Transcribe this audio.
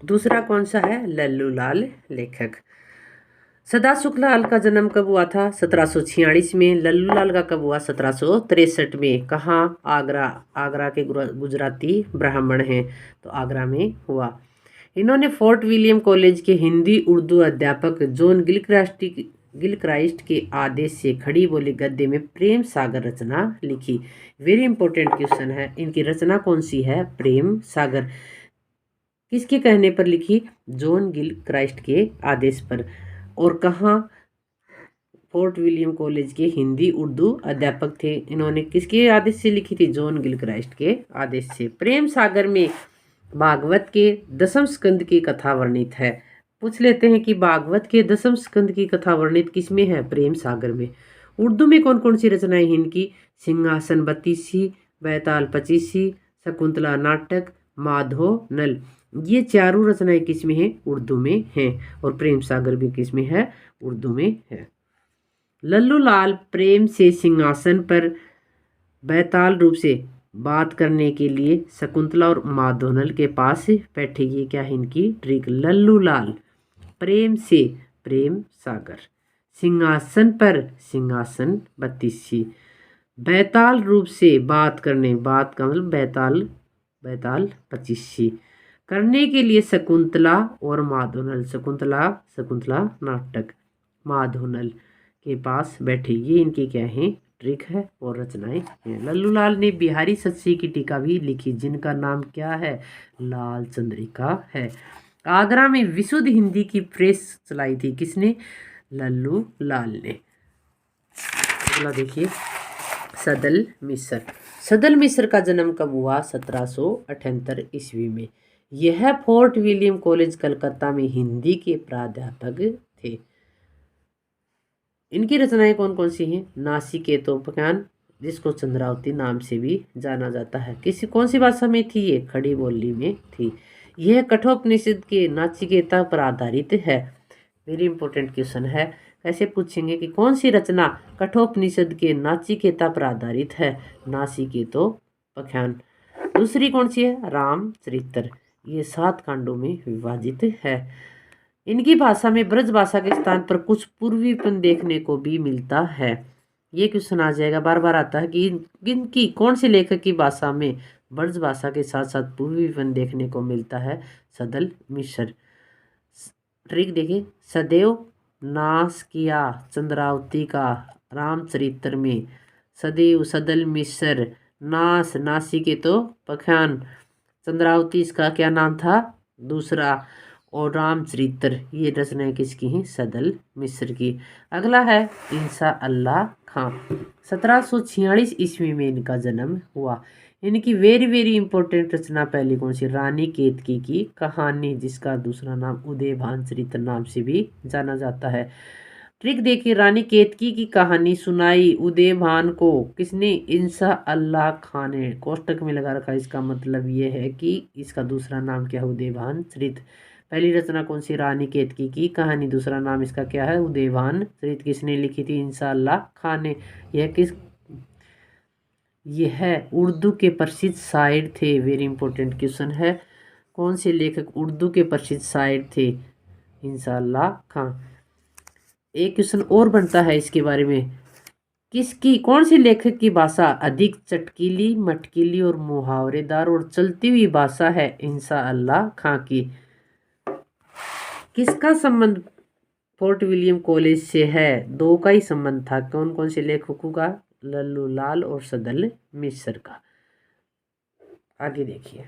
दूसरा कौन सा है? लल्लू लाल लेखक। सदा सुखलाल का जन्म कब हुआ था? 1746 में। लल्लू लाल का कब हुआ? 1763 में। कहाँ? आगरा। आगरा के गुजराती ब्राह्मण हैं तो आगरा में हुआ। इन्होंने फोर्ट विलियम कॉलेज के हिंदी उर्दू अध्यापक जॉन गिलक्राइस्ट के आदेश से खड़ी बोली गद्य में प्रेम सागर रचना लिखी। वेरी इंपॉर्टेंट क्वेश्चन है। इनकी रचना कौन सी है? प्रेम सागर। किसके कहने पर लिखी? जॉन गिलक्राइस्ट के आदेश पर। और कहाँ? फोर्ट विलियम कॉलेज के हिंदी उर्दू अध्यापक थे। इन्होंने किसके आदेश से लिखी थी? जॉन गिलक्राइस्ट के आदेश से। प्रेम सागर में भागवत के दसम स्कंद की कथा वर्णित है। पूछ लेते हैं कि भागवत के दसम स्कंद की कथा वर्णित किसमें है? प्रेम सागर में। उर्दू में कौन कौन सी रचनाएं हैं इनकी? सिंहासन 32, बैताल 25, शकुंतला नाटक, माधो नल। ये चारों रचनाएं किसमें हैं? उर्दू में हैं। और प्रेम सागर भी किसमें है? उर्दू में है। लल्लू लाल प्रेम से सिंहासन पर बैताल रूप से बात करने के लिए शकुंतला और माधोनल के पास बैठे। ये क्या है इनकी ट्रिक? लल्लू लाल प्रेम से, प्रेम सागर, सिंहासन पर, सिंहासन 32, बैताल रूप से बात करने, बात का मतलब बैताल, बैताल 25 करने के लिए शकुंतला और माधोनल, शकुंतला नाटक, माधोनल के पास बैठे। ये इनकी क्या है? ट्रिक है और रचनाएं हैं। लल्लू लाल ने बिहारी सच्ची की टीका भी लिखी जिनका नाम क्या है? लाल चंद्रिका है। आगरा में विशुद्ध हिंदी की प्रेस चलाई थी किसने? लल्लू लाल ने। अगला देखिए, सदल मिश्र। सदल मिश्र का जन्म कब हुआ? 1778 ईस्वी में। यह फोर्ट विलियम कॉलेज कलकत्ता में हिंदी के प्राध्यापक थे। इनकी रचनाएं कौन कौन सी हैं? नासिकेतोपख्यान, जिसको चंद्रावती नाम से भी जाना जाता है। कौन सी भाषा में थी ये? खड़ी बोली में थी। यह कठोपनिषद के नाचिकेता पर आधारित है। वेरी इंपॉर्टेंट क्वेश्चन है। कैसे पूछेंगे कि कौन सी रचना कठोपनिषद के नाचिकेता पर आधारित है? नासिकेतोपख्यान। दूसरी कौन सी है? रामचरित्र। ये 7 कांडों में विभाजित है। इनकी भाषा में ब्रज भाषा के स्थान पर कुछ पूर्वीपन देखने को भी मिलता है। ये क्वेश्चन आ जाएगा, बार बार आता है कि इनकी कौन से लेखक की भाषा में ब्रज भाषा के साथ साथ पूर्वीपन देखने को मिलता है? सदल मिश्र। ट्रिक देखिए, सदैव नाश किया चंद्रावती का रामचरित्र में, सदैव सदल मिश्र, नाश नासिकेतोपख्यान, चंद्रावती इसका क्या नाम था? दूसरा, और रामचरित्र ये रचनाएं किसकी हैं? सदल मिश्र की। अगला है इंसा अल्लाह खां। 1746 ईस्वी में इनका जन्म हुआ। इनकी वेरी वेरी इंपॉर्टेंट रचना पहली कौन सी? रानी केतकी की कहानी, जिसका दूसरा नाम उदयभान चरित्र नाम से भी जाना जाता है। ट्रिक देखिए, रानी केतकी की कहानी सुनाई उदयभान को किसने? इंसा अल्लाह खान ने। कोष्टक में लगा रखा। इसका मतलब ये है कि इसका दूसरा नाम क्या है? उदयभान चरित्र। पहली रचना कौन सी? रानी केतकी की कहानी। दूसरा नाम इसका क्या है? उदयभान चरित्र। किसने लिखी थी? इंसा अल्लाह खान ने। यह उर्दू के प्रसिद्ध शायर थे। वेरी इंपॉर्टेंट क्वेश्चन है। कौन से लेखक उर्दू के प्रसिद्ध शायर थे? इंसा अल्लाह खां। एक क्वेश्चन और बनता है इसके बारे में, कौन सी लेखक की भाषा अधिक चटकीली, मटकीली और मुहावरेदार और चलती हुई भाषा है? इंसा अल्लाह खां की। किसका संबंध फोर्ट विलियम कॉलेज से है? 2 का ही संबंध था। कौन कौन से लेखकों का? लल्लू लाल और सदल मिश्र का। आगे देखिए।